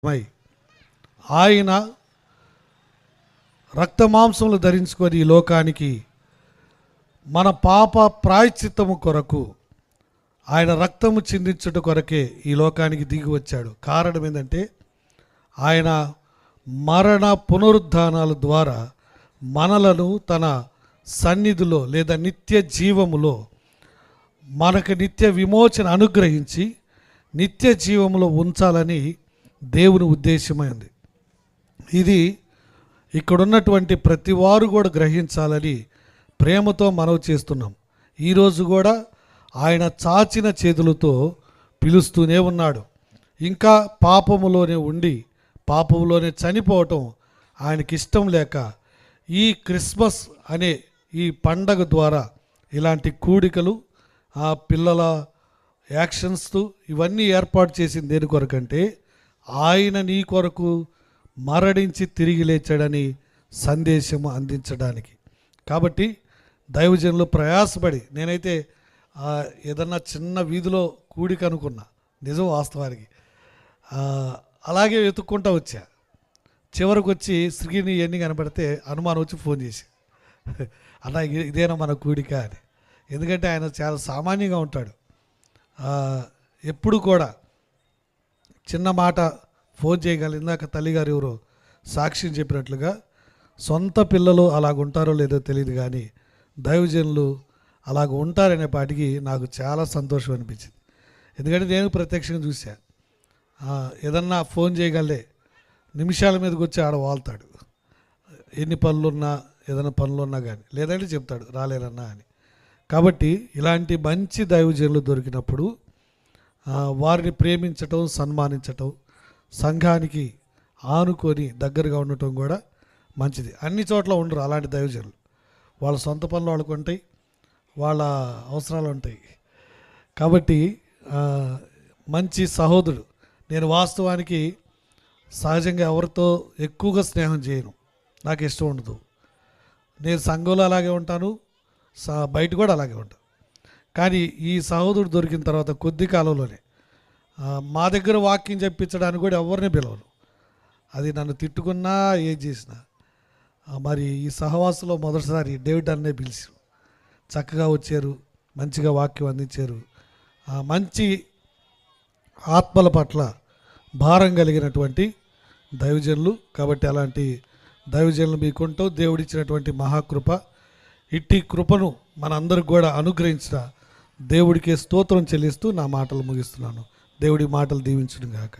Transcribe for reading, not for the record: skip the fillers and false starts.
My ఆయన రక్తమాంసములు ధరించుకొని ఈ లోకానికి మన పాప ప్రాయశ్చిత్తము కొరకు ఆయన రక్తము చిందించుట కొరకే ఈ లోకానికి దిగి వచ్చాడు. కారణం ఏంటంటే ఆయన మరణ పునరుద్ధానాల ద్వారా మనలను తన సన్నిధిలో లేదా నిత్య జీవములో మనకు నిత్య విమోచన అనుగ్రహించి నిత్య జీవములో ఉంచాలని దేవుని ఉద్దేశమైంది. ఇది ఇక్కడున్నటువంటి ప్రతి వారు కూడా గ్రహించాలని ప్రేమతో మనవి చేస్తున్నాం. ఈరోజు కూడా ఆయన చాచిన చేతులతో పిలుస్తూనే ఉన్నాడు. ఇంకా పాపములోనే ఉండి పాపములోనే చనిపోవటం ఆయనకి ఇష్టం లేక ఈ క్రిస్మస్ అనే ఈ పండగ ద్వారా ఇలాంటి కూడికలు ఆ పిల్లల యాక్షన్స్ ఇవన్నీ ఏర్పాటు చేసింది దేని కొరకంటే ఆయన నీ కొరకు మరణించి తిరిగి లేచాడని సందేశము అందించడానికి. కాబట్టి దైవజనులు ప్రయాసపడి నేనైతే ఏదన్నా చిన్న వీధిలో కూడిక అనుకున్నా, నిజం వాస్తవానికి అలాగే వెతుక్కుంటూ వచ్చా. చివరికి వచ్చి శ్రీని ఎన్ని కనపడితే అనుమానం వచ్చి ఫోన్ చేసి అన్న ఇదేనా మన కూడిక అని. ఎందుకంటే ఆయన చాలా సామాన్యంగా ఉంటాడు. ఎప్పుడు కూడా చిన్న మాట ఫోన్ చేయగలరు. ఇందాక తల్లిగారు ఎవరో సాక్ష్యం చెప్పినట్లుగా సొంత పిల్లలు అలాగుంటారో లేదో తెలియదు, కానీ దైవజనులు అలాగ ఉంటారనే పాటికి నాకు చాలా సంతోషం అనిపించింది. ఎందుకంటే నేను ప్రత్యక్షంగా చూసా. ఏదన్నా ఫోన్ చేయగలే నిమిషాల మీదకి వచ్చి ఆడ వాళ్తాడు. ఎన్ని పనులున్నా ఏదైనా పనులున్నా కానీ, లేదంటే చెప్తాడు రాలేనన్నా అని. కాబట్టి ఇలాంటి మంచి దైవజనులు దొరికినప్పుడు వారిని ప్రేమించటం, సన్మానించటం, సంఘానికి ఆనుకొని దగ్గరగా ఉండటం కూడా మంచిది. అన్ని చోట్ల ఉండరు అలాంటి దైవజనులు. వాళ్ళ సొంత పనులు వాళ్ళకు ఉంటాయి, వాళ్ళ అవసరాలు ఉంటాయి. కాబట్టి మంచి సహోదరుడు. నేను వాస్తవానికి సహజంగా ఎవరితో ఎక్కువగా స్నేహం చేయను, నాకు ఇష్టం ఉండదు. నేను సంఘంలో అలాగే ఉంటాను, బయట కూడా అలాగే ఉంటాను. కానీ ఈ సహోదరుడు దొరికిన తర్వాత కొద్ది కాలంలోనే మా దగ్గర వాక్యం చెప్పించడానికి కూడా ఎవరిని పిలవను. అది నన్ను తిట్టుకున్నా ఏం చేసినా. మరి ఈ సహవాసంలో మొదటిసారి డేవిడ్ అన్నే పిలిచి చక్కగా వచ్చారు, మంచిగా వాక్యం అందించారు. మంచి ఆత్మల పట్ల భారం కలిగినటువంటి దైవజనులు. కాబట్టి అలాంటి దైవజనులు మీకుంటూ దేవుడిచ్చినటువంటి మహాకృప, ఇట్టి కృపను మనందరికి కూడా అనుగ్రహించిన దేవుడికే స్తోత్రం చెల్లిస్తూ నా మాటలు ముగిస్తున్నాను. దేవుడి మాటలు దీవించును గాక.